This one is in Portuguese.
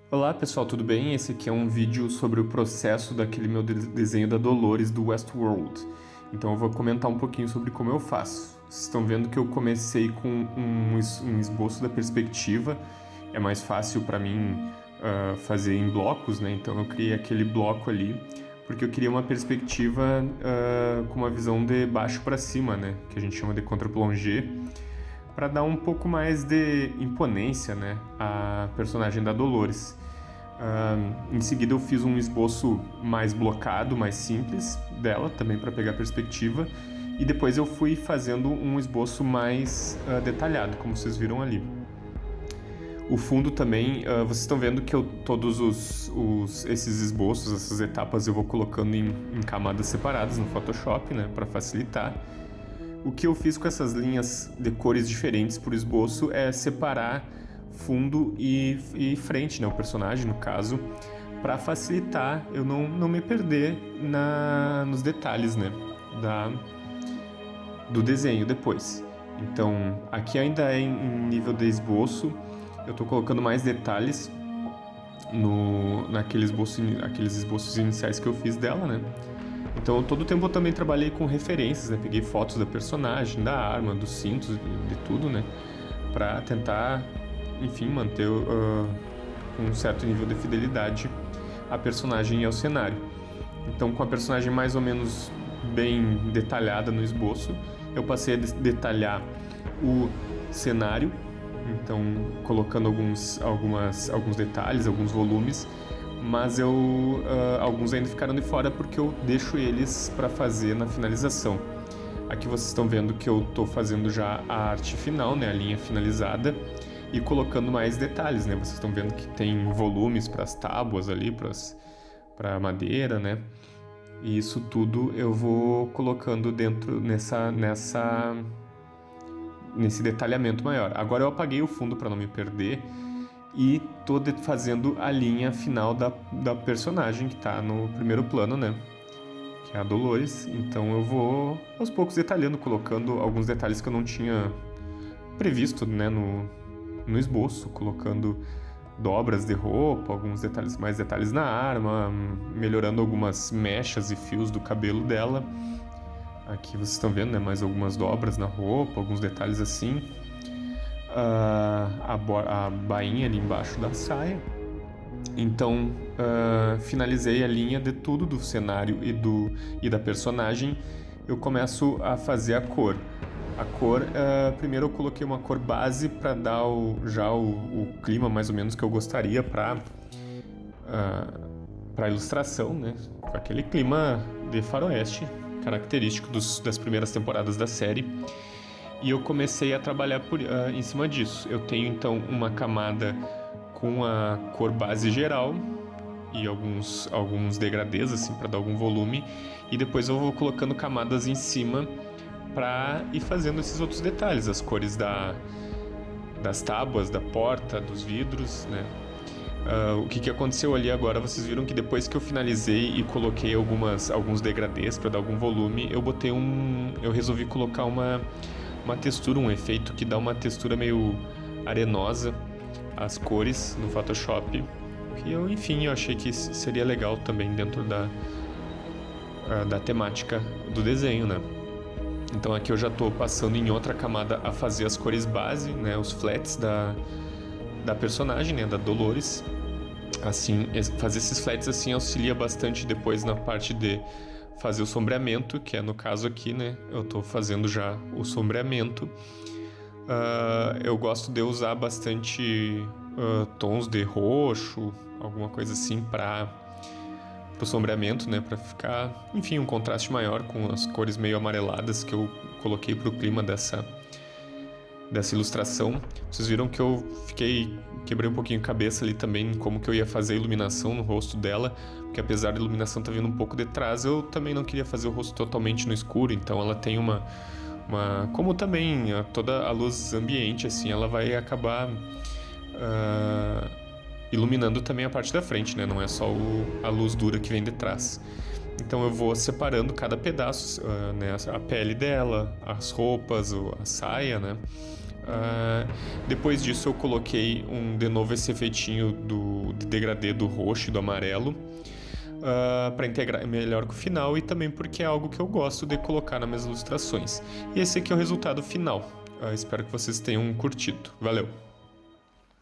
Olá pessoal, tudo bem? Esse aqui é um vídeo sobre o processo daquele meu desenho da Dolores do Westworld. Então eu vou comentar um pouquinho sobre como eu faço. Vocês estão vendo que eu comecei com um esboço da perspectiva. É mais fácil para mim fazer em blocos, né? Então eu criei aquele bloco ali porque eu queria uma perspectiva com uma visão de baixo para cima, né? Que a gente chama de contre-plongée, para dar um pouco mais de imponência, né, à personagem da Dolores. Em seguida eu fiz um esboço mais blocado, mais simples dela, também para pegar perspectiva, e depois eu fui fazendo um esboço mais detalhado, como vocês viram ali. O fundo também, vocês estão vendo que todos esses esboços, essas etapas eu vou colocando em camadas separadas no Photoshop, né, para facilitar. O que eu fiz com essas linhas de cores diferentes por esboço é separar fundo e frente, né, o personagem no caso, para facilitar eu não me perder nos detalhes, né, do desenho depois. Então aqui ainda é em nível de esboço, eu estou colocando mais detalhes aqueles esboços iniciais que eu fiz dela, né. Então, todo o tempo eu também trabalhei com referências, né? Peguei fotos da personagem, da arma, dos cintos, de tudo, né? Pra tentar, enfim, manter com um certo nível de fidelidade a personagem e ao cenário. Então, com a personagem mais ou menos bem detalhada no esboço, eu passei a detalhar o cenário, então colocando alguns detalhes, alguns volumes, mas alguns ainda ficaram de fora porque eu deixo eles para fazer na finalização. Aqui vocês estão vendo que eu estou fazendo já a arte final, né, a linha finalizada, e colocando mais detalhes, né? Vocês estão vendo que tem volumes para as tábuas ali, para a madeira, né? E isso tudo eu vou colocando dentro nesse detalhamento maior. Agora eu apaguei o fundo para não me perder e tô fazendo a linha final da personagem que tá no primeiro plano, né? Que é a Dolores. Então eu vou aos poucos detalhando, colocando alguns detalhes que eu não tinha previsto, né, no esboço, colocando dobras de roupa, mais detalhes na arma, melhorando algumas mechas e fios do cabelo dela. Aqui vocês estão vendo, né, mais algumas dobras na roupa, alguns detalhes assim. A bainha ali embaixo da saia. Então finalizei a linha de tudo do cenário e da personagem. Eu começo a fazer a cor. Primeiro eu coloquei uma cor base para dar o clima mais ou menos que eu gostaria para a ilustração, né? Com aquele clima de faroeste característico das primeiras temporadas da série. E eu comecei a trabalhar em cima disso. Eu tenho então uma camada com a cor base geral e alguns degradês assim para dar algum volume, e depois eu vou colocando camadas em cima para ir fazendo esses outros detalhes, as cores das tábuas, da porta, dos vidros, né? O que aconteceu ali agora, vocês viram que depois que eu finalizei e coloquei alguns degradês para dar algum volume, eu resolvi colocar uma textura, um efeito que dá uma textura meio arenosa às cores no Photoshop, que eu achei que seria legal também dentro da temática do desenho, né? Então aqui eu já estou passando em outra camada a fazer as cores base, né, os flats da personagem, né, da Dolores. Assim, fazer esses flats assim auxilia bastante depois na parte de fazer o sombreamento, que é no caso aqui, né? Eu tô fazendo já o sombreamento. Eu gosto de usar bastante tons de roxo, alguma coisa assim para o sombreamento, né? Para ficar, enfim, um contraste maior com as cores meio amareladas que eu coloquei pro clima dessa ilustração. Vocês viram que eu quebrei um pouquinho a cabeça ali também como que eu ia fazer a iluminação no rosto dela, porque apesar da iluminação estar vindo um pouco de trás, eu também não queria fazer o rosto totalmente no escuro, então ela tem como também toda a luz ambiente, assim, ela vai acabar iluminando também a parte da frente, né? Não é só a luz dura que vem de trás. Então eu vou separando cada pedaço, né? A pele dela, as roupas, a saia, né? Depois disso eu coloquei de novo esse efeitinho de degradê do roxo e do amarelo, para integrar melhor com o final, e também porque é algo que eu gosto de colocar nas minhas ilustrações. E esse aqui é o resultado final. Espero que vocês tenham curtido. Valeu!